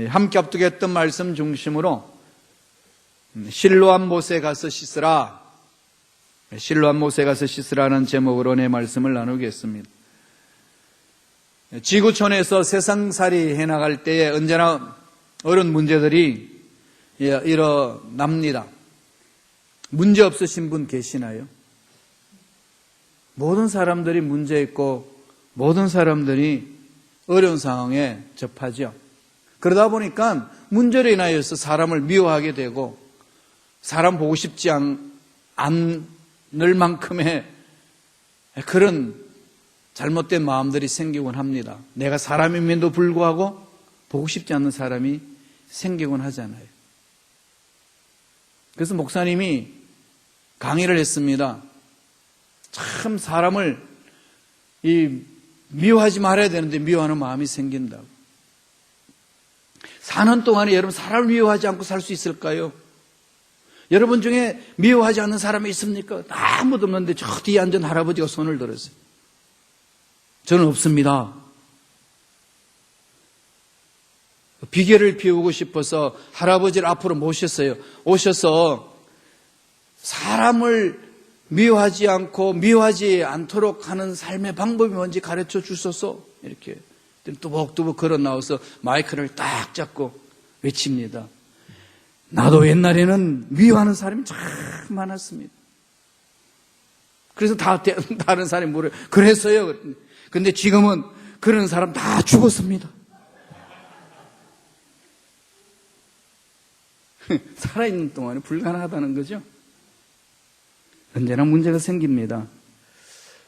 함께 합독했던 말씀 중심으로 실로암 못에 가서 씻으라, 실로암 못에 가서 씻으라는 제목으로 내 말씀을 나누겠습니다. 지구촌에서 세상살이 해나갈 때에 언제나 어려운 문제들이 일어납니다. 문제 없으신 분 계시나요? 모든 사람들이 문제 있고 모든 사람들이 어려운 상황에 접하죠. 그러다 보니까 문제로 인하여서 사람을 미워하게 되고 사람 보고 싶지 않을 만큼의 그런 잘못된 마음들이 생기곤 합니다. 내가 사람임에도 불구하고 보고 싶지 않는 사람이 생기곤 하잖아요. 그래서 목사님이 강의를 했습니다. 참 사람을 미워하지 말아야 되는데 미워하는 마음이 생긴다고. 사는 동안에 여러분 사람을 미워하지 않고 살 수 있을까요? 여러분 중에 미워하지 않는 사람이 있습니까? 아무도 없는데 저 뒤에 앉은 할아버지가 손을 들었어요. 저는 없습니다. 비계를 피우고 싶어서 할아버지를 앞으로 모셨어요. 오셔서 사람을 미워하지 않고 미워하지 않도록 하는 삶의 방법이 뭔지 가르쳐 주소서. 이렇게 뚜벅뚜벅 걸어 나와서 마이크를 딱 잡고 외칩니다. 나도 옛날에는 미워하는 사람이 참 많았습니다. 그래서 다른 사람이 물어요. 그랬어요. 근데 지금은 그런 사람 다 죽었습니다. 살아있는 동안에 불가능하다는 거죠. 언제나 문제가 생깁니다.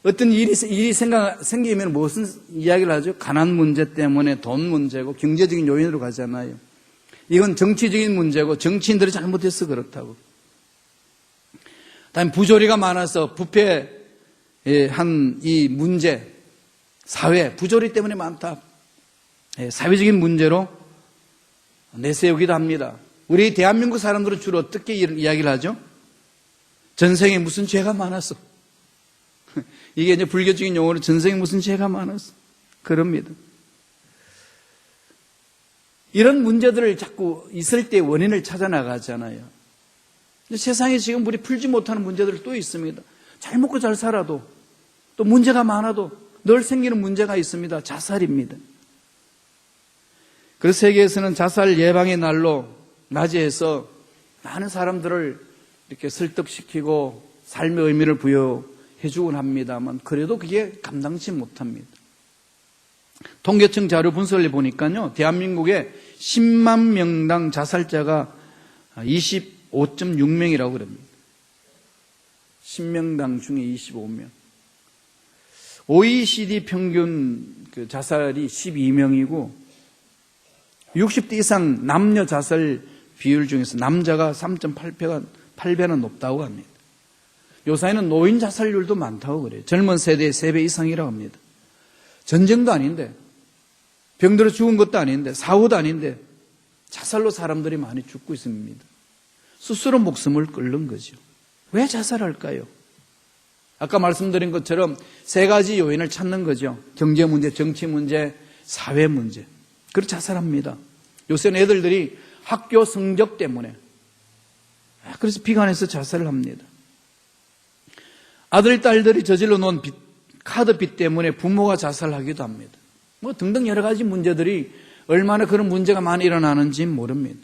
어떤 일이 생기면 무슨 이야기를 하죠? 가난 문제 때문에 돈 문제고 경제적인 요인으로 가잖아요. 이건 정치적인 문제고 정치인들이 잘못해서 그렇다고. 다음에 부조리가 많아서 부패한 이 문제, 사회, 부조리 때문에 많다. 사회적인 문제로 내세우기도 합니다. 우리 대한민국 사람들은 주로 어떻게 이야기를 하죠? 전생에 무슨 죄가 많았어. 이게 이제 불교적인 용어로 전생에 무슨 죄가 많았어. 그럽니다. 이런 문제들을 자꾸 있을 때 원인을 찾아 나가잖아요. 세상에 지금 우리 풀지 못하는 문제들이 또 있습니다. 잘 먹고 잘 살아도 또 문제가 많아도 늘 생기는 문제가 있습니다. 자살입니다. 그래서 세계에서는 자살 예방의 날로 맞이해서 많은 사람들을 이렇게 설득시키고 삶의 의미를 부여해주곤 합니다만 그래도 그게 감당치 못합니다. 통계청 자료 분석을 보니까요, 대한민국에 10만 명당 자살자가 25.6명이라고 그럽니다. 10명당 중에 25명. OECD 평균 자살이 12명이고 60대 이상 남녀 자살 비율 중에서 남자가 3.8배나 높다고 합니다. 요사이는 노인 자살률도 많다고 그래요. 젊은 세대의 3배 이상이라고 합니다. 전쟁도 아닌데, 병들어 죽은 것도 아닌데, 사고도 아닌데 자살로 사람들이 많이 죽고 있습니다. 스스로 목숨을 끊는 거죠. 왜 자살할까요? 아까 말씀드린 것처럼 3가지 요인을 찾는 거죠. 경제 문제, 정치 문제, 사회 문제. 그래서 자살합니다. 요새는 애들들이 학교 성적 때문에, 그래서 비관해서 자살을 합니다. 아들, 딸들이 저질러 놓은 카드빚 때문에 부모가 자살하기도 합니다. 뭐 등등 여러 가지 문제들이 얼마나 그런 문제가 많이 일어나는지 모릅니다.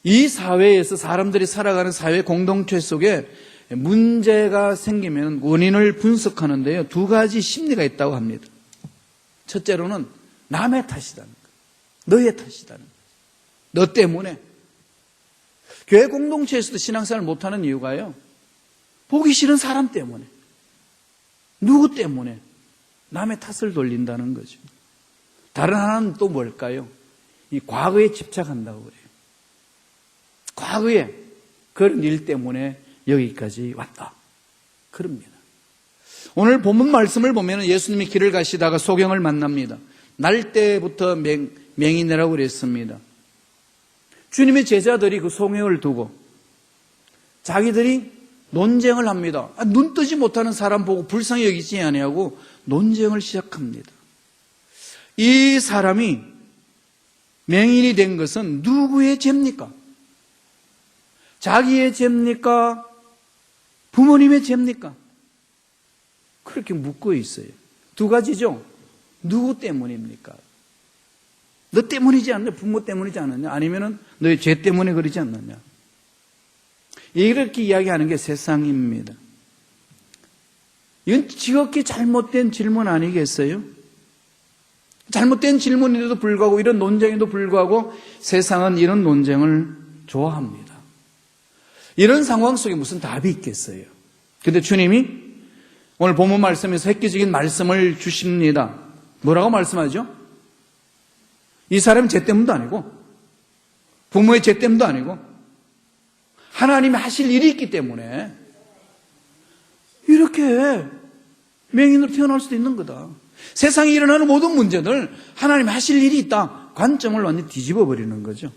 이 사회에서 사람들이 살아가는 사회 공동체 속에 문제가 생기면 원인을 분석하는데요, 2가지 심리가 있다고 합니다. 첫째로는 남의 탓이라는 거, 너의 탓이라는 거, 너 때문에. 교회 공동체에서도 신앙생활을 못하는 이유가요, 보기 싫은 사람 때문에, 누구 때문에 남의 탓을 돌린다는 거죠. 다른 하나는 또 뭘까요? 이 과거에 집착한다고 그래요. 과거에 그런 일 때문에 여기까지 왔다. 그럽니다. 오늘 본문 말씀을 보면 예수님이 길을 가시다가 소경을 만납니다. 날 때부터 맹인이라고 그랬습니다. 주님의 제자들이 그 소경을 두고 자기들이 논쟁을 합니다. 눈 뜨지 못하는 사람 보고 불쌍히 여기지 아니하고 논쟁을 시작합니다. 이 사람이 맹인이 된 것은 누구의 죄입니까? 자기의 죄입니까? 부모님의 죄입니까? 그렇게 묻고 있어요. 두 가지죠. 누구 때문입니까? 너 때문이지 않냐? 부모 때문이지 않느냐? 아니면은 너의 죄 때문에 그러지 않느냐? 이렇게 이야기하는 게 세상입니다. 이건 지극히 잘못된 질문 아니겠어요? 잘못된 질문인데도 불구하고, 이런 논쟁에도 불구하고 세상은 이런 논쟁을 좋아합니다. 이런 상황 속에 무슨 답이 있겠어요? 근데 주님이 오늘 본문 말씀에서 획기적인 말씀을 주십니다. 뭐라고 말씀하죠? 이 사람이 죄 때문도 아니고 부모의 죄 때문도 아니고 하나님이 하실 일이 있기 때문에 이렇게 맹인으로 태어날 수도 있는 거다. 세상에 일어나는 모든 문제들 하나님이 하실 일이 있다. 관점을 완전히 뒤집어 버리는 거죠.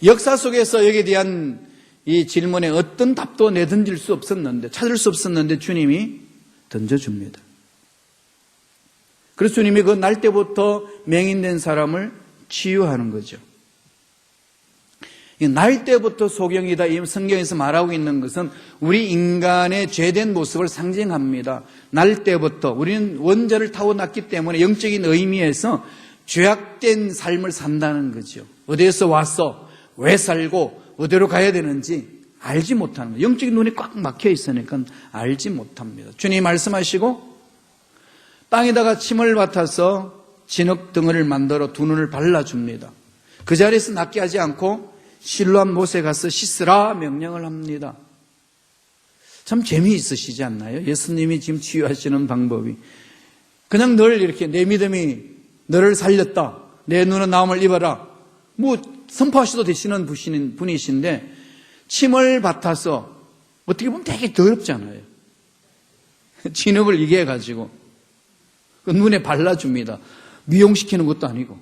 역사 속에서 여기에 대한 이 질문에 어떤 답도 내던질 수 없었는데, 찾을 수 없었는데 주님이 던져줍니다. 그래서 주님이 그 날 때부터 맹인된 사람을 치유하는 거죠. 날 때부터 소경이다. 이 성경에서 말하고 있는 것은 우리 인간의 죄된 모습을 상징합니다. 날 때부터 우리는 원죄를 타고났기 때문에 영적인 의미에서 죄악된 삶을 산다는 거죠. 어디에서 왔어? 왜 살고 어디로 가야 되는지 알지 못하는 거예요. 영적인 눈이 꽉 막혀 있으니까 알지 못합니다. 주님이 말씀하시고 땅에다가 침을 맡아서 진흙 덩어리를 만들어 두 눈을 발라줍니다. 그 자리에서 낫게 하지 않고 실로암 못에 가서 씻으라 명령을 합니다. 참 재미있으시지 않나요? 예수님이 지금 치유하시는 방법이 그냥 늘 이렇게 내 믿음이 너를 살렸다, 내 눈은 나음을 입어라, 뭐 선포하셔도 되시는 분이신데 침을 받아서 어떻게 보면 되게 더럽잖아요. 진흙을 이게 해가지고 그 눈에 발라줍니다. 미용시키는 것도 아니고.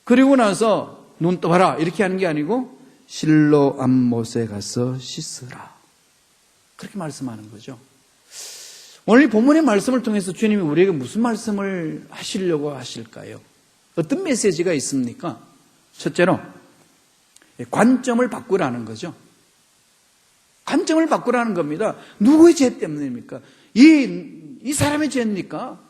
그리고 나서 눈 떠봐라 이렇게 하는 게 아니고 실로암 못에 가서 씻으라, 그렇게 말씀하는 거죠. 오늘 이 본문의 말씀을 통해서 주님이 우리에게 무슨 말씀을 하시려고 하실까요? 어떤 메시지가 있습니까? 첫째로 관점을 바꾸라는 거죠. 관점을 바꾸라는 겁니다. 누구의 죄 때문입니까? 이 사람의 죄입니까?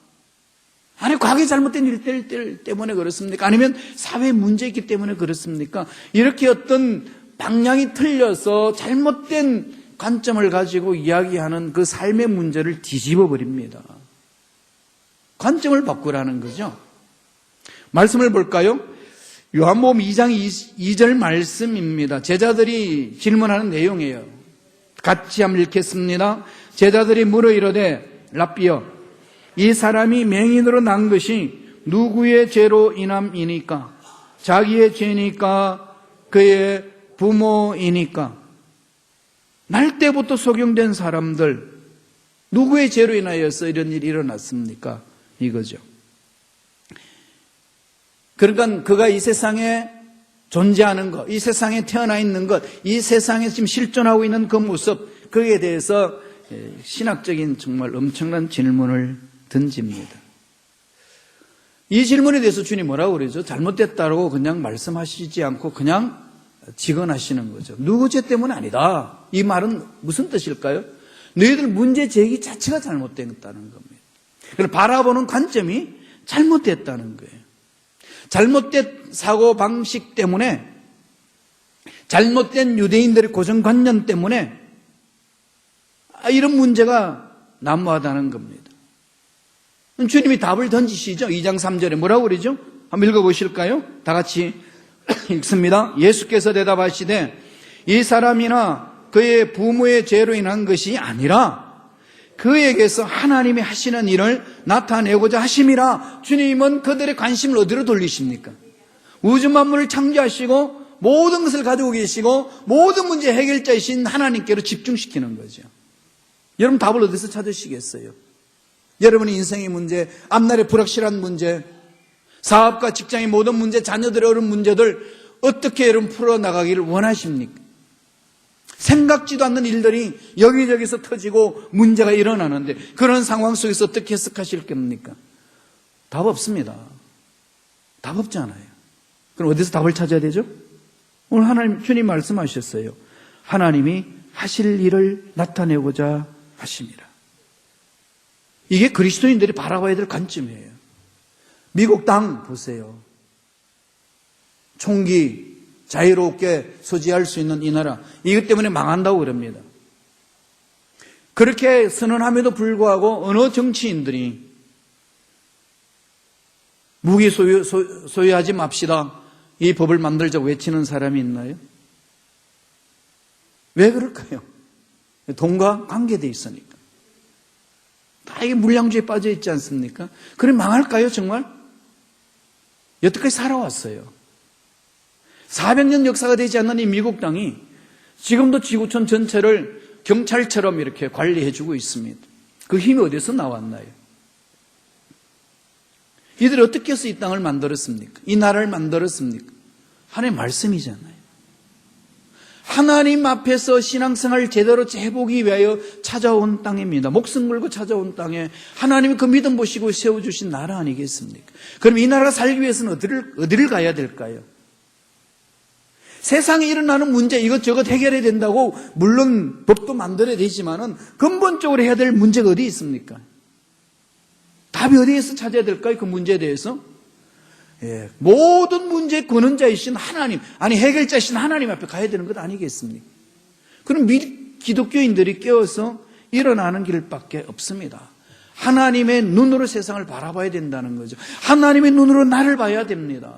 아니 과거에 잘못된 일 때문에 그렇습니까? 아니면 사회 문제 있기 때문에 그렇습니까? 이렇게 어떤 방향이 틀려서 잘못된 관점을 가지고 이야기하는 그 삶의 문제를 뒤집어 버립니다. 관점을 바꾸라는 거죠. 말씀을 볼까요? 요한복음 2장 2절 말씀입니다. 제자들이 질문하는 내용이에요. 같이 한번 읽겠습니다. 제자들이 물어 이르되 랍비여, 이 사람이 맹인으로 난 것이 누구의 죄로 인함이니까? 자기의 죄니까? 그의 부모이니까? 날 때부터 소경된 사람들 누구의 죄로 인하여서 이런 일이 일어났습니까? 이거죠. 그러니까 그가 이 세상에 존재하는 것, 이 세상에 태어나 있는 것, 이 세상에 지금 실존하고 있는 그 모습, 거기에 대해서 신학적인 정말 엄청난 질문을 던집니다. 이 질문에 대해서 주님 뭐라고 그러죠? 잘못됐다고 그냥 말씀하시지 않고 그냥 직언하시는 거죠. 누구 죄 때문에 아니다. 이 말은 무슨 뜻일까요? 너희들 문제 제기 자체가 잘못됐다는 겁니다. 그걸 바라보는 관점이 잘못됐다는 거예요. 잘못된 사고방식 때문에, 잘못된 유대인들의 고정관념 때문에 이런 문제가 난무하다는 겁니다. 주님이 답을 던지시죠. 2장 3절에 뭐라고 그러죠? 한번 읽어보실까요? 다 같이 읽습니다. 예수께서 대답하시되 이 사람이나 그의 부모의 죄로 인한 것이 아니라 그에게서 하나님이 하시는 일을 나타내고자 하심이라. 주님은 그들의 관심을 어디로 돌리십니까? 우주 만물을 창조하시고 모든 것을 가지고 계시고 모든 문제 해결자이신 하나님께로 집중시키는 거죠. 여러분 답을 어디서 찾으시겠어요? 여러분의 인생의 문제, 앞날의 불확실한 문제, 사업과 직장의 모든 문제, 자녀들의 어려운 문제들 어떻게 여러분 풀어나가기를 원하십니까? 생각지도 않는 일들이 여기저기서 터지고 문제가 일어나는데 그런 상황 속에서 어떻게 해석하실 겁니까? 답 없습니다. 답 없잖아요. 그럼 어디서 답을 찾아야 되죠? 오늘 하나님, 주님 말씀하셨어요. 하나님이 하실 일을 나타내고자 하십니다. 이게 그리스도인들이 바라봐야 될 관점이에요. 미국 땅 보세요. 총기 자유롭게 소지할 수 있는 이 나라, 이것 때문에 망한다고 그럽니다. 그렇게 선언함에도 불구하고 어느 정치인들이 무기 소유하지 맙시다, 이 법을 만들자고 외치는 사람이 있나요? 왜 그럴까요? 돈과 관계되어 있으니까. 다 이게 물량주의에 빠져 있지 않습니까? 그럼 망할까요, 정말? 여태까지 살아왔어요. 400년 역사가 되지 않는 이 미국 땅이 지금도 지구촌 전체를 경찰처럼 이렇게 관리해주고 있습니다. 그 힘이 어디서 나왔나요? 이들이 어떻게 해서 이 땅을 만들었습니까? 이 나라를 만들었습니까? 하나님의 말씀이잖아요. 하나님 앞에서 신앙생활을 제대로 해보기 위하여 찾아온 땅입니다. 목숨 걸고 찾아온 땅에 하나님이 그 믿음 보시고 세워주신 나라 아니겠습니까? 그럼 이 나라가 살기 위해서는 어디를 가야 될까요? 세상에 일어나는 문제 이것저것 해결해야 된다고 물론 법도 만들어야 되지만은 근본적으로 해야 될 문제가 어디 있습니까? 답이 어디에서 찾아야 될까요? 그 문제에 대해서? 예, 모든 문제의 근원자이신 하나님, 아니 해결자이신 하나님 앞에 가야 되는 것 아니겠습니까? 그럼 기독교인들이 깨어서 일어나는 길밖에 없습니다. 하나님의 눈으로 세상을 바라봐야 된다는 거죠. 하나님의 눈으로 나를 봐야 됩니다.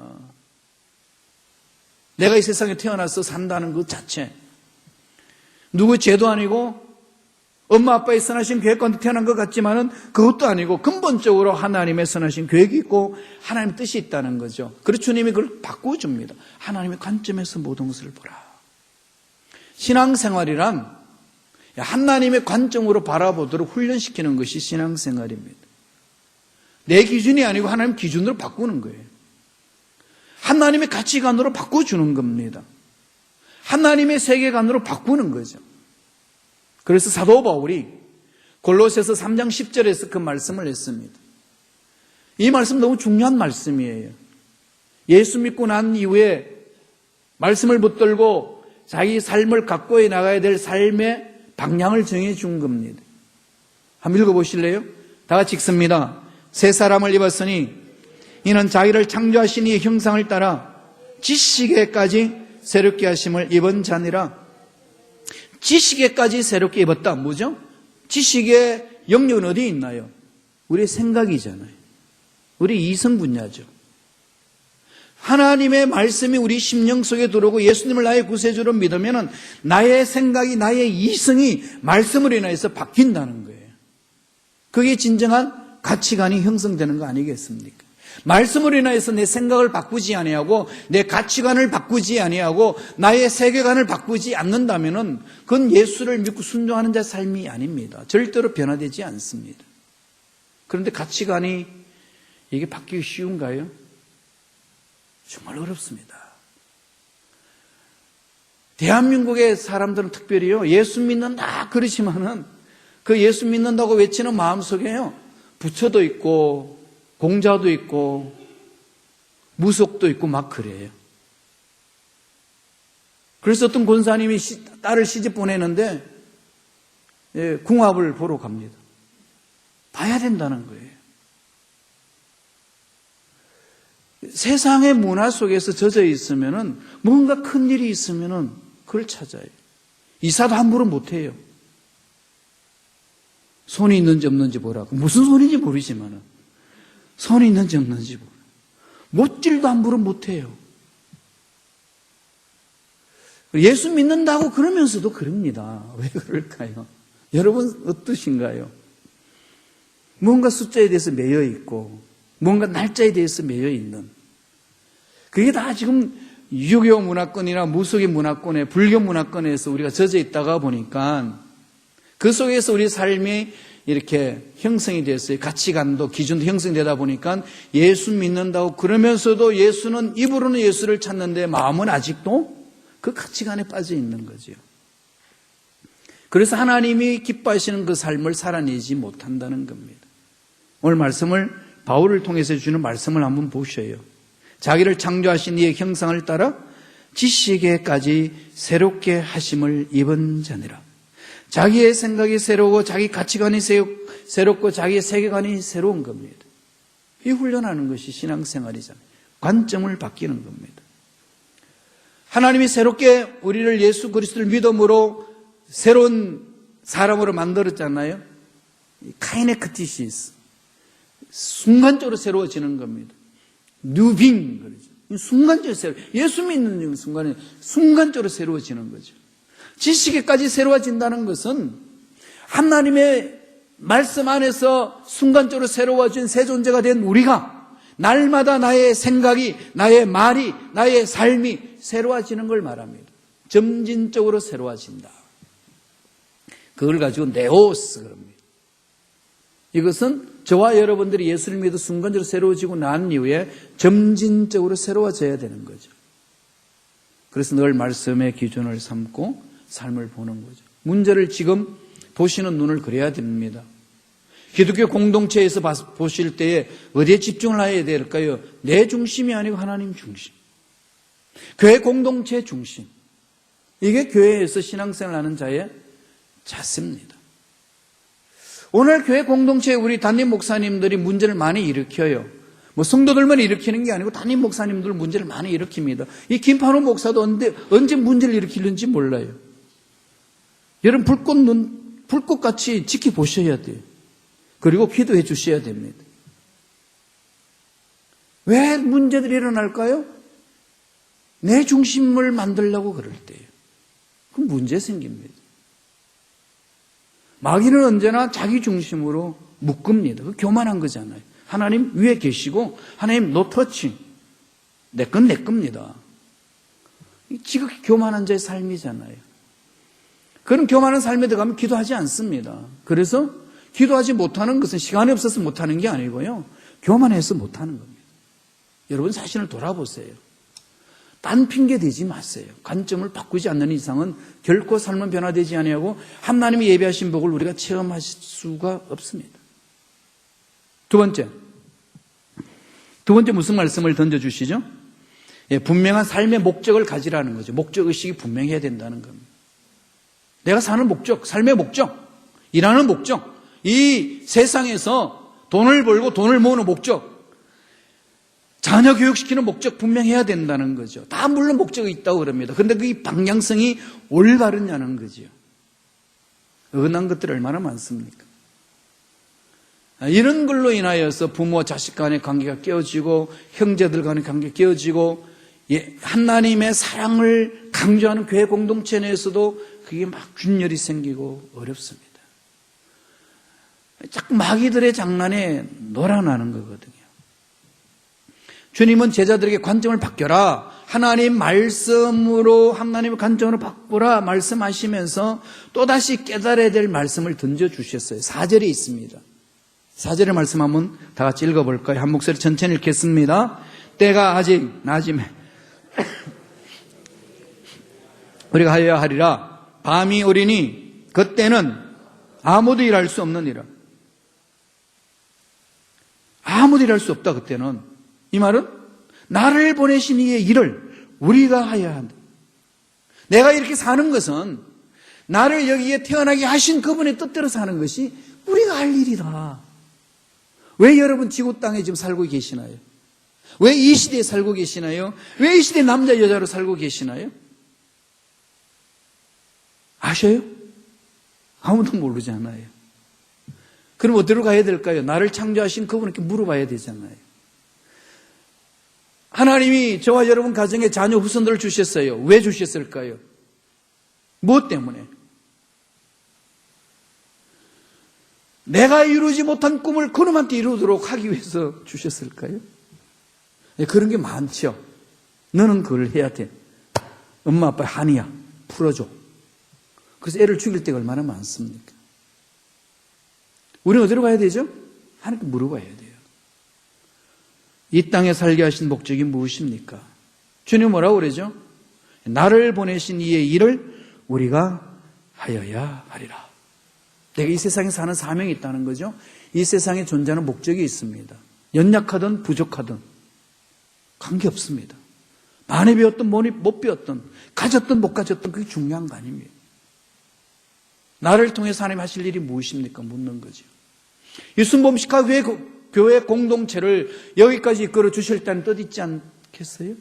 내가 이 세상에 태어나서 산다는 것 자체, 누구 죄도 아니고 엄마 아빠의 선하신 계획 가운데 태어난 것 같지만은 그것도 아니고 근본적으로 하나님의 선하신 계획이 있고 하나님의 뜻이 있다는 거죠. 그래서 주님이 그걸 바꿔줍니다. 하나님의 관점에서 모든 것을 보라. 신앙생활이란 하나님의 관점으로 바라보도록 훈련시키는 것이 신앙생활입니다. 내 기준이 아니고 하나님 기준으로 바꾸는 거예요. 하나님의 가치관으로 바꿔주는 겁니다. 하나님의 세계관으로 바꾸는 거죠. 그래서 사도 바울이 골로새서 3장 10절에서 그 말씀을 했습니다. 이 말씀 너무 중요한 말씀이에요. 예수 믿고 난 이후에 말씀을 붙들고 자기 삶을 갖고 나가야 될 삶의 방향을 정해 준 겁니다. 한번 읽어보실래요? 다 같이 읽습니다. 새 사람을 입었으니 이는 자기를 창조하신 이의 형상을 따라 지식에까지 새롭게 하심을 입은 자니라. 지식에까지 새롭게 입었다. 뭐죠? 지식의 영역은 어디에 있나요? 우리의 생각이잖아요. 우리 이성 분야죠. 하나님의 말씀이 우리 심령 속에 들어오고 예수님을 나의 구세주로 믿으면 나의 생각이, 나의 이성이 말씀으로 인해서 바뀐다는 거예요. 그게 진정한 가치관이 형성되는 거 아니겠습니까? 말씀으로 인해서 내 생각을 바꾸지 아니하고 내 가치관을 바꾸지 아니하고 나의 세계관을 바꾸지 않는다면은 그건 예수를 믿고 순종하는 자의 삶이 아닙니다. 절대로 변화되지 않습니다. 그런데 가치관이 이게 바뀌기 쉬운가요? 정말 어렵습니다. 대한민국의 사람들은 특별히요, 예수 믿는다 그러지만은 그 예수 믿는다고 외치는 마음속에요, 부처도 있고 공자도 있고 무속도 있고 막 그래요. 그래서 어떤 권사님이 딸을 시집 보내는데 궁합을 보러 갑니다. 봐야 된다는 거예요. 세상의 문화 속에서 젖어 있으면은 뭔가 큰 일이 있으면은 그걸 찾아요. 이사도 함부로 못 해요. 손이 있는지 없는지 보라고. 무슨 손인지 모르지만은 손이 있는지 없는지 모르. 못질도 함부로 못 해요. 예수 믿는다고 그러면서도 그럽니다. 왜 그럴까요? 여러분 어떠신가요? 뭔가 숫자에 대해서 매여 있고 뭔가 날짜에 대해서 매여 있는, 그게 다 지금 유교 문화권이나 무속의 문화권에, 불교 문화권에서 우리가 젖어 있다가 보니까 그 속에서 우리 삶이 이렇게 형성이 됐어요. 가치관도 기준도 형성되다 보니까 예수 믿는다고 그러면서도 예수는, 입으로는 예수를 찾는데 마음은 아직도 그 가치관에 빠져 있는 거죠. 그래서 하나님이 기뻐하시는 그 삶을 살아내지 못한다는 겁니다. 오늘 말씀을 바울을 통해서 주는 말씀을 한번 보셔요. 자기를 창조하신 이의 형상을 따라 지식에까지 새롭게 하심을 입은 자니라. 자기의 생각이 새로우고 자기 가치관이 새롭고 자기의 세계관이 새로운 겁니다. 이 훈련하는 것이 신앙생활이잖아요. 관점을 바뀌는 겁니다. 하나님이 새롭게 우리를 예수 그리스도를 믿음으로 새로운 사람으로 만들었잖아요. 카이네크티시스. 순간적으로 새로워지는 겁니다. 뉴빙 그러죠. 순간적으로 예수 믿는 순간에 순간적으로 새로워지는 거죠. 지식에까지 새로워진다는 것은 하나님의 말씀 안에서 순간적으로 새로워진 새 존재가 된 우리가 날마다 나의 생각이, 나의 말이, 나의 삶이 새로워지는 걸 말합니다. 점진적으로 새로워진다. 그걸 가지고 네오스 그럽니다. 이것은 저와 여러분들이 예수를 믿어 순간적으로 새로워지고 난 이후에 점진적으로 새로워져야 되는 거죠. 그래서 늘 말씀의 기준을 삼고 삶을 보는 거죠. 문제를 지금 보시는 눈을 그려야 됩니다. 기독교 공동체에서 보실 때에 어디에 집중을 해야 될까요? 내 중심이 아니고 하나님 중심. 교회 공동체 중심. 이게 교회에서 신앙생활을 하는 자의 자세입니다. 오늘 교회 공동체에 우리 담임 목사님들이 문제를 많이 일으켜요. 뭐 성도들만 일으키는 게 아니고 담임 목사님들 문제를 많이 일으킵니다. 이 김판호 목사도 언제 문제를 일으키는지 몰라요. 여러분 불꽃같이 지켜보셔야 돼요. 그리고 기도해 주셔야 됩니다. 왜 문제들이 일어날까요? 내 중심을 만들려고 그럴 때예요. 그럼 문제 생깁니다. 마귀는 언제나 자기 중심으로 묶습니다. 그 교만한 거잖아요. 하나님 위에 계시고 하나님 노 터치. 내 건 내 겁니다. 지극히 교만한 자의 삶이잖아요. 그런 교만한 삶에 들어가면 기도하지 않습니다. 그래서 기도하지 못하는 것은 시간이 없어서 못하는 게 아니고요. 교만해서 못하는 겁니다. 여러분 자신을 돌아보세요. 딴 핑계 대지 마세요. 관점을 바꾸지 않는 이상은 결코 삶은 변화되지 아니하고 하나님이 예비하신 복을 우리가 체험할 수가 없습니다. 두 번째 무슨 말씀을 던져주시죠? 분명한 삶의 목적을 가지라는 거죠. 목적의식이 분명해야 된다는 겁니다. 내가 사는 목적, 삶의 목적, 일하는 목적, 이 세상에서 돈을 벌고 돈을 모으는 목적, 자녀 교육시키는 목적 분명해야 된다는 거죠. 다 물론 목적이 있다고 그럽니다. 그런데 그 방향성이 올바르냐는 거죠. 어긋난 것들이 얼마나 많습니까? 이런 걸로 인하여서 부모 자식 간의 관계가 깨어지고 형제들 간의 관계가 깨어지고 하나님의 사랑을 강조하는 교회 공동체 내에서도 그게 막 균열이 생기고 어렵습니다. 자꾸 마귀들의 장난에 놀아나는 거거든요. 주님은 제자들에게 관점을 바뀌어라. 하나님 말씀으로 하나님의 관점으로 바꾸라 말씀하시면서 또다시 깨달아야 될 말씀을 던져주셨어요. 4절에 있습니다. 4절의 말씀 한번 다 같이 읽어볼까요? 한 목소리 천천히 읽겠습니다. 때가 아직 낮음에 우리가 하여야 하리라. 밤이 오리니 그때는 아무도 일할 수 없느니라. 아무도 일할 수 없다 그때는. 이 말은 나를 보내신 이의 일을 우리가 하여야 한다. 내가 이렇게 사는 것은 나를 여기에 태어나게 하신 그분의 뜻대로 사는 것이 우리가 할 일이다. 왜 여러분 지구 땅에 지금 살고 계시나요? 왜 이 시대에 살고 계시나요? 왜 이 시대에 남자 여자로 살고 계시나요? 아셔요? 아무도 모르잖아요. 그럼 어디로 가야 될까요? 나를 창조하신 그분께 물어봐야 되잖아요. 하나님이 저와 여러분 가정에 자녀 후손들을 주셨어요. 왜 주셨을까요? 무엇 때문에? 내가 이루지 못한 꿈을 그놈한테 이루도록 하기 위해서 주셨을까요? 그런 게 많죠. 너는 그걸 해야 돼. 엄마 아빠 한이야. 풀어줘. 그래서 애를 죽일 때가 얼마나 많습니까? 우리는 어디로 가야 되죠? 하나님께 물어봐야 돼요. 이 땅에 살게 하신 목적이 무엇입니까? 주님 뭐라고 그러죠? 나를 보내신 이의 일을 우리가 하여야 하리라. 내가 이 세상에 사는 사명이 있다는 거죠. 이 세상에 존재하는 목적이 있습니다. 연약하든 부족하든 관계없습니다. 많이 배웠든 못 배웠든 가졌든 못 가졌든 그게 중요한 거 아닙니다. 나를 통해서 하나님 하실 일이 무엇입니까? 묻는 거죠. 이 순범식화 교회 공동체를 여기까지 이끌어 주실 때는 뜻있지 않겠어요?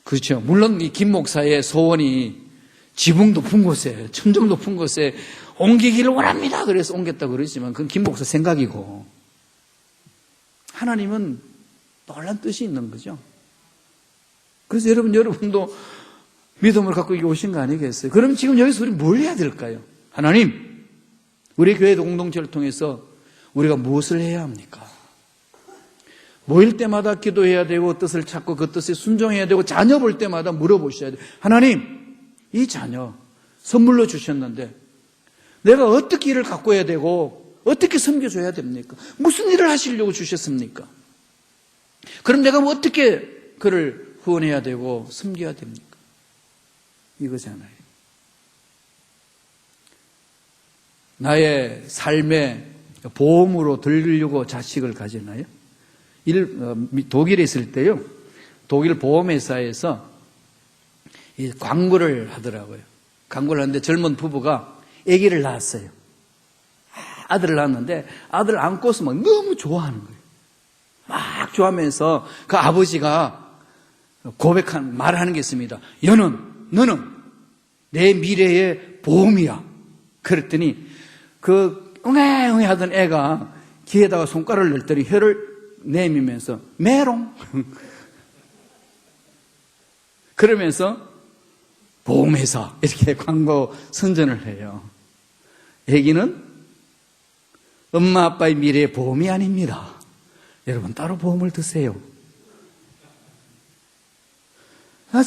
그렇죠. 물론 이 김 목사의 소원이 지붕 높은 곳에, 천정 높은 곳에 옮기기를 원합니다. 그래서 옮겼다고 그러지만 그건 김 목사 생각이고, 하나님은 놀란 뜻이 있는 거죠. 그래서 여러분도 믿음을 갖고 여기 오신 거 아니겠어요? 그럼 지금 여기서 우리 뭘 해야 될까요? 하나님, 우리 교회 공동체를 통해서 우리가 무엇을 해야 합니까? 모일 때마다 기도해야 되고 뜻을 찾고 그 뜻에 순종해야 되고 자녀 볼 때마다 물어보셔야 돼요. 하나님, 이 자녀 선물로 주셨는데 내가 어떻게 일을 갖고 해야 되고 어떻게 섬겨줘야 됩니까? 무슨 일을 하시려고 주셨습니까? 그럼 내가 어떻게 그를 후원해야 되고 섬겨야 됩니까? 이거잖아요. 나의 삶의 보험으로 들으려고 자식을 가지나요? 독일에 있을 때요, 독일 보험회사에서 이 광고를 하더라고요. 광고를 하는데 젊은 부부가 아기를 낳았어요. 아들을 낳았는데 아들을 안고서 막 너무 좋아하는 거예요. 막 좋아하면서 그 아버지가 말하는 게 있습니다. 너는 내 미래의 보험이야. 그랬더니 그 웅해웅해 하던 애가 귀에다가 손가락을 넣더니 혀를 내밀면서 메롱 그러면서 보험회사 이렇게 광고 선전을 해요. 애기는 엄마 아빠의 미래의 보험이 아닙니다. 여러분 따로 보험을 드세요.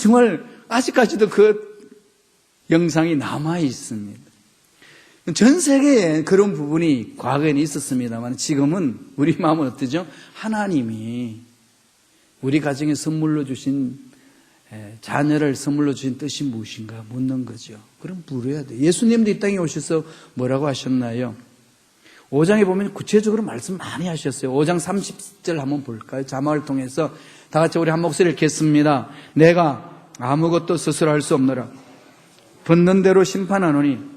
정말 아직까지도 그 영상이 남아 있습니다. 전 세계에 그런 부분이 과거에는 있었습니다만 지금은 우리 마음은 어떠죠? 하나님이 우리 가정에 선물로 주신 자녀를 선물로 주신 뜻이 무엇인가 묻는 거죠. 그럼 물어야 돼요. 예수님도 이 땅에 오셔서 뭐라고 하셨나요? 5장에 보면 구체적으로 말씀 많이 하셨어요. 5장 30절 한번 볼까요? 자막을 통해서 다 같이 우리 한 목소리 읽겠습니다. 내가 아무것도 스스로 할 수 없노라. 붙는 대로 심판하노니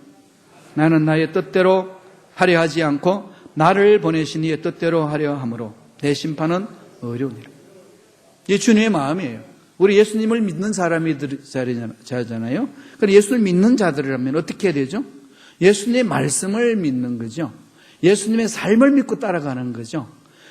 나는 나의 뜻대로 하려 하지 않고 나를 보내신 이의 뜻대로 하려 함으로 내 심판은 어려우니라. 이게 주님의 마음이에요. 우리 예수님을 믿는 자잖아요. 그럼 예수를 믿는 자들이라면 어떻게 해야 되죠? 예수님의 말씀을 믿는 거죠. 예수님의 삶을 믿고 따라가는 거죠.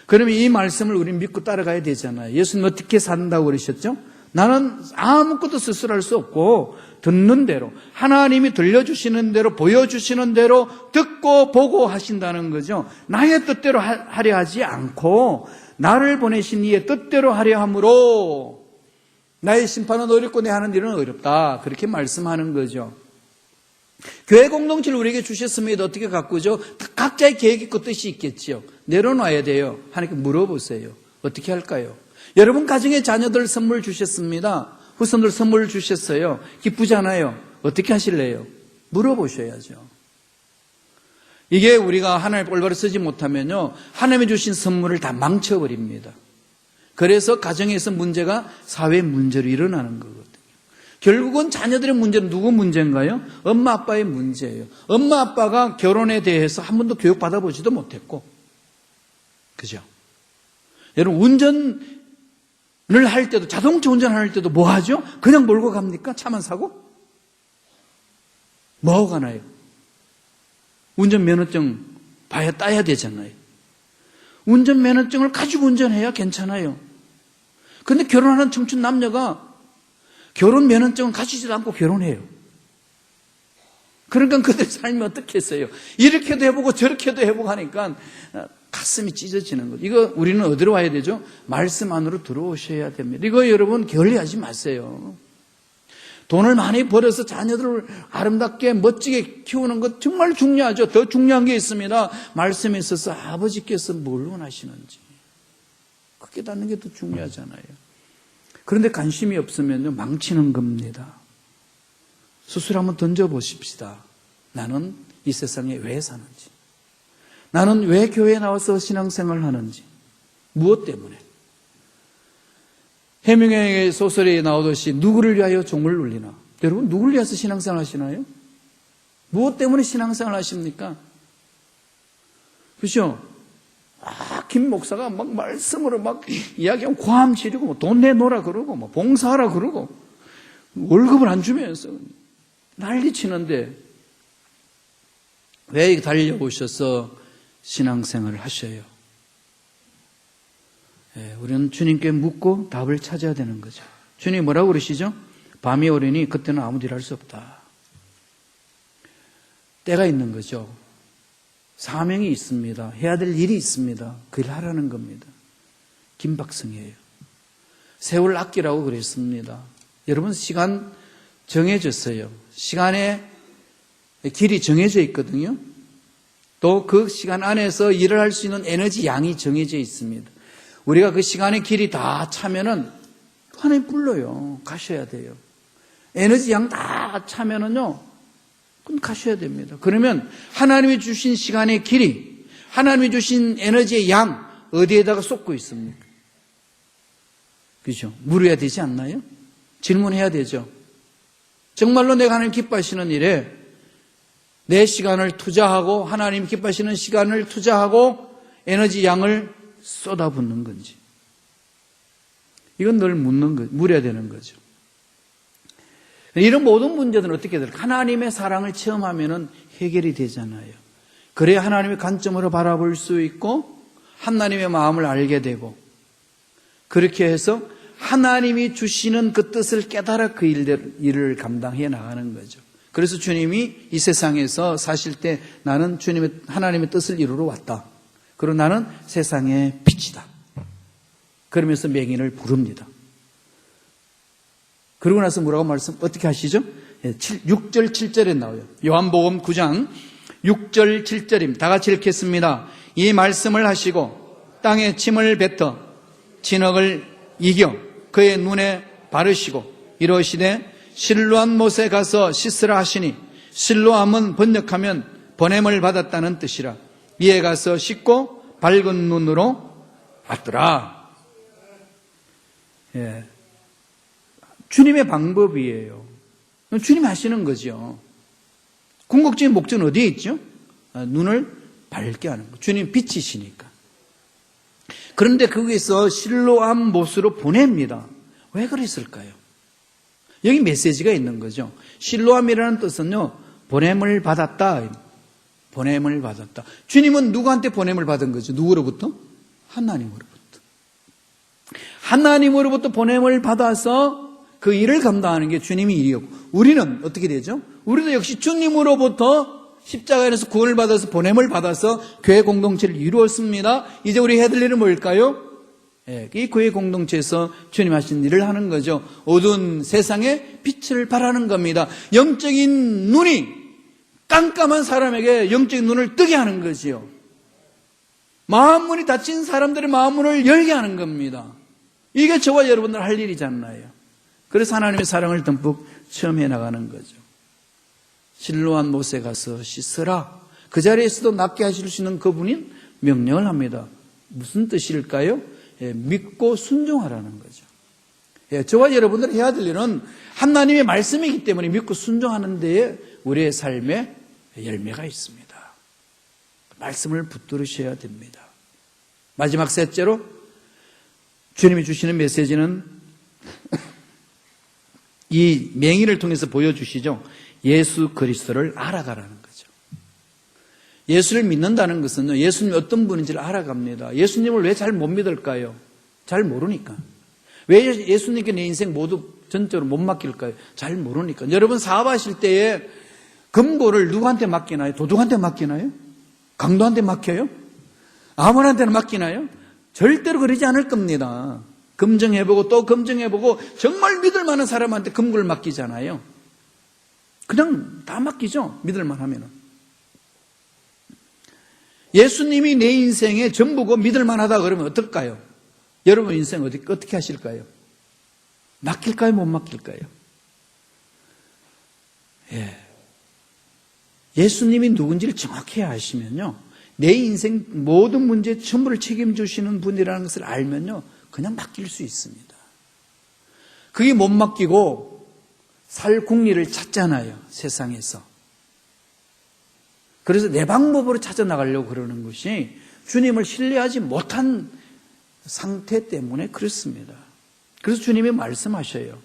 그러면 이 말씀을 우리는 믿고 따라가야 되잖아요. 예수님 어떻게 산다고 그러셨죠? 나는 아무것도 스스로 할 수 없고 듣는 대로 하나님이 들려주시는 대로 보여주시는 대로 듣고 보고 하신다는 거죠. 나의 뜻대로 하려 하지 않고 나를 보내신 이의 뜻대로 하려 함으로 나의 심판은 어렵고 내 하는 일은 어렵다. 그렇게 말씀하는 거죠. 교회 공동체를 우리에게 주셨습니다. 어떻게 가꾸죠? 각자의 계획이 있고 뜻이 있겠지요. 내려놔야 돼요. 하나님께 물어보세요. 어떻게 할까요? 여러분 가정의 자녀들 선물 주셨습니다. 후손들 선물 주셨어요. 기쁘잖아요. 어떻게 하실래요? 물어보셔야죠. 이게 우리가 하나님의 올바로 쓰지 못하면요, 하나님이 주신 선물을 다 망쳐버립니다. 그래서 가정에서 문제가 사회 문제로 일어나는 거거든요. 결국은 자녀들의 문제는 누구 문제인가요? 엄마 아빠의 문제예요. 엄마 아빠가 결혼에 대해서 한 번도 교육 받아보지도 못했고, 그죠? 여러분 운전을 할 때도, 자동차 운전할 때도 뭐 하죠? 그냥 몰고 갑니까? 차만 사고? 뭐하고 가나요? 운전면허증 따야 되잖아요. 운전면허증을 가지고 운전해야 괜찮아요. 그런데 결혼하는 청춘 남녀가 결혼면허증을 가지지도 않고 결혼해요. 그러니까 그들 삶이 어떻겠어요? 이렇게도 해보고 저렇게도 해보고 하니까 가슴이 찢어지는 거죠. 이거 우리는 어디로 와야 되죠? 말씀 안으로 들어오셔야 됩니다. 이거 여러분 게을리하지 마세요. 돈을 많이 벌어서 자녀들을 아름답게 멋지게 키우는 것 정말 중요하죠. 더 중요한 게 있습니다. 말씀에 있어서 아버지께서 뭘 원하시는지 그 깨닫는 게 더 중요하잖아요. 그런데 관심이 없으면 망치는 겁니다. 스스로 한번 던져보십시다. 나는 이 세상에 왜 사는지, 나는 왜 교회에 나와서 신앙생활을 하는지, 무엇 때문에? 해명의 소설에 나오듯이 누구를 위하여 종을 울리나? 여러분, 누구를 위해서 신앙생활 하시나요? 무엇 때문에 신앙생활 하십니까? 그렇죠? 김 목사가 막 말씀으로 막 이야기하면 고함 지르고, 뭐 돈 내놓으라 그러고, 뭐 봉사하라 그러고, 월급을 안 주면서 난리 치는데, 왜 달려오셔서 신앙생활을 하셔요? 우리는 주님께 묻고 답을 찾아야 되는 거죠. 주님이 뭐라고 그러시죠? 밤이 오려니 그때는 아무도 일할 수 없다. 때가 있는 거죠. 사명이 있습니다. 해야 될 일이 있습니다. 그 일 하라는 겁니다. 김박성이에요. 세월 아끼라고 그랬습니다. 여러분, 시간 정해졌어요. 시간에 길이 정해져 있거든요. 또 그 시간 안에서 일을 할 수 있는 에너지 양이 정해져 있습니다. 우리가 그 시간의 길이 다 차면은 하나님 불러요. 가셔야 돼요. 에너지 양 다 차면은요, 그럼 가셔야 됩니다. 그러면 하나님이 주신 시간의 길이, 하나님이 주신 에너지의 양, 어디에다가 쏟고 있습니까? 그죠? 물어야 되지 않나요? 질문해야 되죠. 정말로 내가 하나님 기뻐하시는 일에 내 시간을 투자하고, 하나님 기뻐하시는 시간을 투자하고 에너지 양을 쏟아붓는 건지. 이건 늘 물어야 되는 거죠. 이런 모든 문제들은 어떻게 될까? 하나님의 사랑을 체험하면 해결이 되잖아요. 그래야 하나님의 관점으로 바라볼 수 있고 하나님의 마음을 알게 되고, 그렇게 해서 하나님이 주시는 그 뜻을 깨달아 그 일을 감당해 나가는 거죠. 그래서 주님이 이 세상에서 사실 때 나는 하나님의 뜻을 이루러 왔다. 그리고 나는 세상의 빛이다. 그러면서 맹인을 부릅니다. 그러고 나서 뭐라고 어떻게 하시죠? 6절, 7절에 나와요. 요한복음 9장 6절, 7절입니다. 다 같이 읽겠습니다. 이 말씀을 하시고 땅에 침을 뱉어 진흙을 이겨 그의 눈에 바르시고 이러시되 실로암 못에 가서 씻으라 하시니, 실로암은 번역하면 보냄을 받았다는 뜻이라. 이에 가서 씻고 밝은 눈으로 왔더라. 예. 주님의 방법이에요. 주님이 하시는 거죠. 궁극적인 목적은 어디에 있죠? 눈을 밝게 하는 거. 주님 빛이시니까. 그런데 거기서 실로암 못으로 보냅니다. 왜 그랬을까요? 여기 메시지가 있는 거죠. 실로암이라는 뜻은요, 보냄을 받았다. 보냄을 받았다. 주님은 누구한테 보냄을 받은 거죠? 누구로부터? 하나님으로부터. 하나님으로부터 보냄을 받아서 그 일을 감당하는 게 주님의 일이었고, 우리는 어떻게 되죠? 우리도 역시 주님으로부터 십자가에서 구원을 받아서 보냄을 받아서 교회 공동체를 이루었습니다. 이제 우리 해야 될 일은 뭘까요? 이 교회 공동체에서 주님 하신 일을 하는 거죠. 어두운 세상에 빛을 발하는 겁니다. 영적인 눈이 깜깜한 사람에게 영적인 눈을 뜨게 하는 거지요. 마음문이 닫힌 사람들의 마음문을 열게 하는 겁니다. 이게 저와 여러분들 할 일이잖아요. 그래서 하나님의 사랑을 듬뿍 체험해 나가는 거죠. 실로암 못에 가서 씻으라. 그 자리에서도 낫게 하실 수 있는 그분이 명령을 합니다. 무슨 뜻일까요? 믿고 순종하라는 거죠. 저와 여러분들이 해야 될 일은 하나님의 말씀이기 때문에 믿고 순종하는 데에 우리의 삶에 열매가 있습니다. 말씀을 붙들으셔야 됩니다. 마지막 셋째로 주님이 주시는 메시지는 이 맹인을 통해서 보여주시죠. 예수 그리스도를 알아가라는 거죠. 예수를 믿는다는 것은요, 예수님이 어떤 분인지를 알아갑니다. 예수님을 왜 잘 못 믿을까요? 잘 모르니까. 왜 예수님께 내 인생 모두 전적으로 못 맡길까요? 잘 모르니까. 여러분 사업하실 때에 금고를 누구한테 맡기나요? 도둑한테 맡기나요? 강도한테 맡겨요? 아무한테나 맡기나요? 절대로 그러지 않을 겁니다. 검증해보고 또 검증해보고 정말 믿을 만한 사람한테 금고를 맡기잖아요. 그냥 다 맡기죠. 믿을만 하면은. 예수님이 내 인생의 전부고 믿을만하다 그러면 어떨까요? 여러분 인생 어떻게 하실까요? 맡길까요? 못 맡길까요? 예수님이 누군지를 정확히 아시면요, 내 인생 모든 문제에 전부를 책임지시는 분이라는 것을 알면요, 그냥 맡길 수 있습니다. 그게 못 맡기고 살 궁리를 찾잖아요, 세상에서. 그래서 내 방법으로 찾아나가려고 그러는 것이 주님을 신뢰하지 못한 상태 때문에 그렇습니다. 그래서 주님이 말씀하셔요.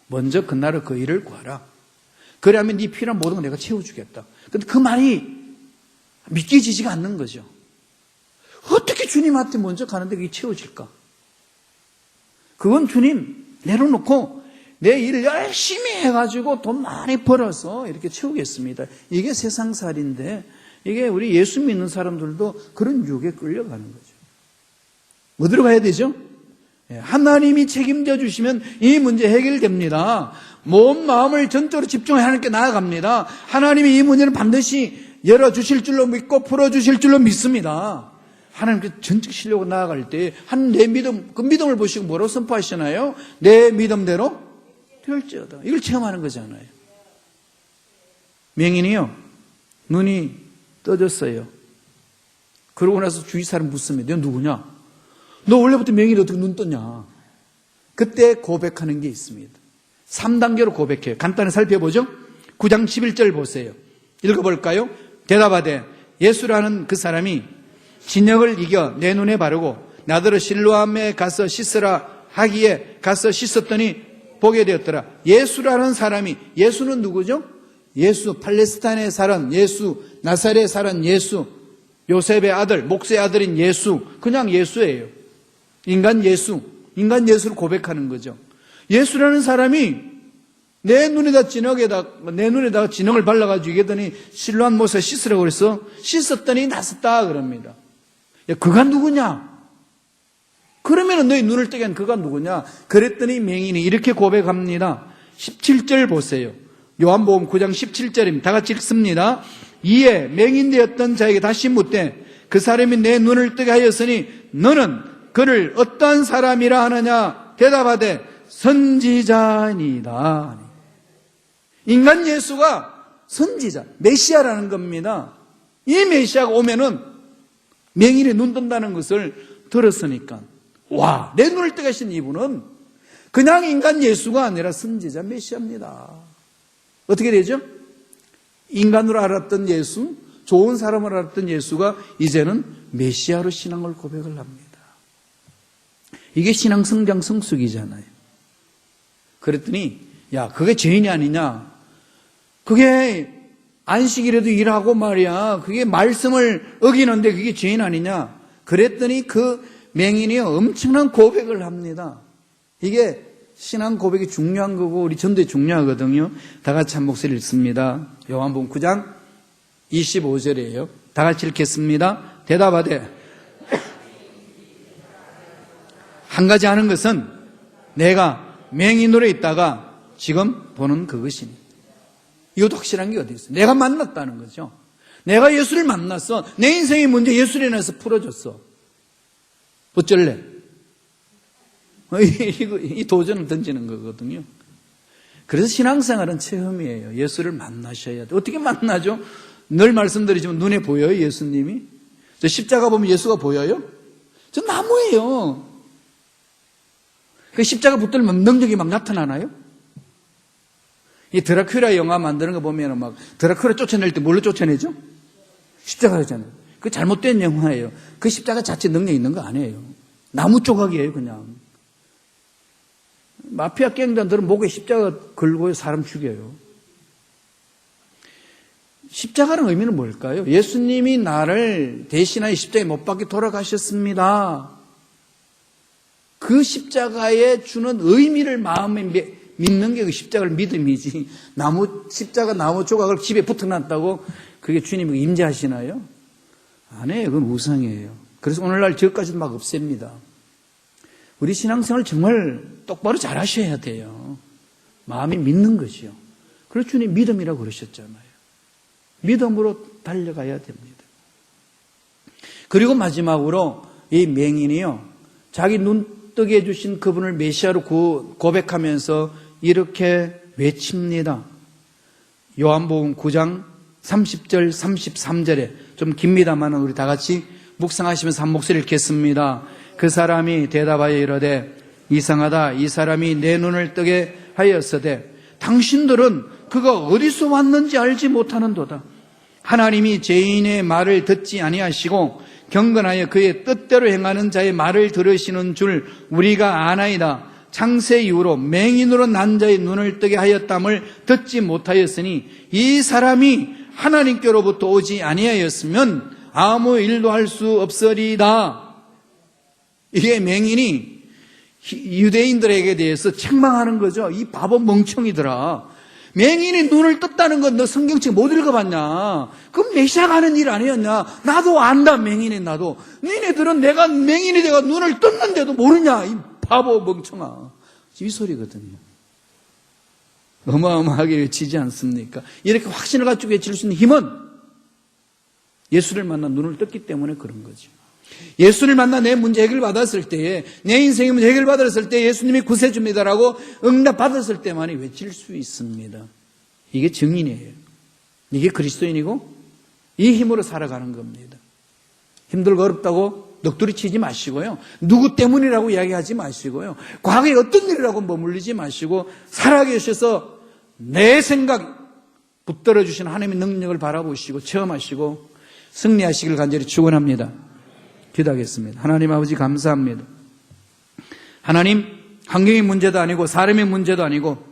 먼저 그 나라 그 일을 구하라. 그러면 네 필요한 모든 걸 내가 채워주겠다. 근데 그 말이 믿기지지가 않는 거죠. 어떻게 주님한테 먼저 가는데 그게 채워질까? 그건 주님 내려놓고 내 일을 열심히 해가지고 돈 많이 벌어서 이렇게 채우겠습니다. 이게 세상살인데, 이게 우리 예수 믿는 사람들도 그런 유혹에 끌려가는 거죠. 어디로 가야 되죠? 하나님이 책임져 주시면 이 문제 해결됩니다. 몸, 마음을 전적으로 집중해 하나님께 나아갑니다. 하나님이 이 문제는 반드시 열어주실 줄로 믿고 풀어주실 줄로 믿습니다. 하나님께 전적 신뢰하고 나아갈 때 내 믿음, 그 믿음을 보시고 뭐라고 선포하시나요? 내 믿음대로 될지어다. 이걸 체험하는 거잖아요. 맹인이요, 눈이 떠졌어요. 그러고 나서 주위 사람 묻습니다. 너 누구냐? 너 원래부터 맹인이 어떻게 눈 떴냐? 그때 고백하는 게 있습니다. 3단계로 고백해요. 간단히 살펴보죠. 9장 11절 보세요. 읽어볼까요? 대답하되 예수라는 그 사람이 진역을 이겨 내 눈에 바르고 나더러 실로암에 가서 씻으라 하기에 가서 씻었더니 보게 되었더라. 예수라는 사람이, 예수는 누구죠? 예수, 팔레스타인에 살은 예수, 나사렛에 살은 예수, 요셉의 아들, 목수의 아들인 예수, 그냥 예수예요. 인간 예수를 고백하는 거죠. 예수라는 사람이 내 눈에다가 진흙을 발라가지고 얘기했더니 실로암 못에 씻으라고 그래서 씻었더니 낫었다 그럽니다. 야, 그가 누구냐? 그러면 너희 눈을 뜨게 한 그가 누구냐? 그랬더니 맹인이 이렇게 고백합니다. 17절 보세요. 요한복음 9장 17절입니다. 다 같이 읽습니다. 이에 맹인되었던 자에게 다시 묻되 그 사람이 내 눈을 뜨게 하였으니 너는 그를 어떠한 사람이라 하느냐? 대답하되 선지자니이다. 인간 예수가 선지자, 메시아라는 겁니다. 이 메시아가 오면은 맹인이 눈 뜬다는 것을 들었으니까, 와, 내 눈을 뜨게 하신 이분은 그냥 인간 예수가 아니라 선지자 메시아입니다. 어떻게 되죠? 인간으로 알았던 예수, 좋은 사람으로 알았던 예수가 이제는 메시아로 신앙을 고백을 합니다. 이게 신앙 성장 성숙이잖아요. 그랬더니 야, 그게 죄인이 아니냐? 그게 안식일에도 일하고 말이야. 그게 말씀을 어기는데 그게 죄인 아니냐? 그랬더니 그 맹인이 엄청난 고백을 합니다. 이게 신앙 고백이 중요한 거고 우리 전도에 중요하거든요. 다 같이 한 목소리 읽습니다. 요한복음 9장 25절이에요. 다 같이 읽겠습니다. 대답하되 한 가지 하는 것은 내가 맹인으로 있다가 지금 보는 그것이니. 이것도 확실한 게 어디 있어요? 내가 만났다는 거죠. 내가 예수를 만났어. 내 인생의 문제 예수로 인해서 풀어줬어. 어쩔래? 이 도전을 던지는 거거든요. 그래서 신앙생활은 체험이에요. 예수를 만나셔야 돼. 어떻게 만나죠? 늘 말씀드리지만 눈에 보여요, 예수님이? 저 십자가 보면 예수가 보여요? 저 나무예요. 그 십자가 붙들면 능력이 막 나타나나요? 이 드라큘라 영화 만드는 거 보면 막 드라큘라 쫓아낼 때 뭘로 쫓아내죠? 십자가잖아요. 그 잘못된 영화예요. 그 십자가 자체 능력 있는 거 아니에요. 나무 조각이에요, 그냥. 마피아 갱단들은 목에 십자가 걸고 사람 죽여요. 십자가의 의미는 뭘까요? 예수님이 나를 대신하여 십자가에 못 박혀 돌아가셨습니다. 그 십자가에 주는 의미를 마음에 믿는 게 그 십자가를 믿음이지. 십자가 나무 조각을 집에 붙여놨다고 그게 주님이 임재하시나요? 아니에요. 그건 우상이에요. 그래서 오늘날 저까지도 막 없앱니다. 우리 신앙생활 정말 똑바로 잘 하셔야 돼요. 마음이 믿는 것이요. 그래서 주님 믿음이라고 그러셨잖아요. 믿음으로 달려가야 됩니다. 그리고 마지막으로 이 맹인이요, 자기 눈 뜨게 해주신 그분을 메시아로 고백하면서 이렇게 외칩니다. 요한복음 9장 30절 33절에 좀 깁니다만 우리 다 같이 묵상하시면서 한 목소리를 읽겠습니다. 그 사람이 대답하여 이르되 이상하다. 이 사람이 내 눈을 뜨게 하였으되 당신들은 그가 어디서 왔는지 알지 못하는도다. 하나님이 죄인의 말을 듣지 아니하시고 경건하여 그의 뜻대로 행하는 자의 말을 들으시는 줄 우리가 아나이다. 창세 이후로 맹인으로 난 자의 눈을 뜨게 하였담을 듣지 못하였으니 이 사람이 하나님께로부터 오지 아니하였으면 아무 일도 할 수 없으리다. 이게 맹인이 유대인들에게 대해서 책망하는 거죠. 이 바보 멍청이들아. 맹인이 눈을 떴다는 건 너 성경책 못 읽어봤냐? 그럼 메시아가 하는 일 아니었냐? 나도 안다, 맹인이 나도. 너희네들은 내가 맹인이 내가 눈을 떴는데도 모르냐? 이 바보 멍청아. 이 소리거든요. 어마어마하게 외치지 않습니까? 이렇게 확신을 가지고 외칠 수 있는 힘은 예수를 만나 눈을 떴기 때문에 그런 거죠. 예수를 만나 내 문제 해결받았을 때에, 내 인생의 문제 해결받았을 때 예수님이 구세주입니다라고 응답받았을 때만이 외칠 수 있습니다. 이게 증인이에요. 이게 그리스도인이고 이 힘으로 살아가는 겁니다. 힘들고 어렵다고 넋두리 치지 마시고요. 누구 때문이라고 이야기하지 마시고요. 과거에 어떤 일이라고 머물리지 마시고 살아계셔서 내 생각 붙들어 주신 하나님의 능력을 바라보시고 체험하시고 승리하시길 간절히 축원합니다. 기도하겠습니다. 하나님 아버지 감사합니다. 하나님, 환경의 문제도 아니고 사람의 문제도 아니고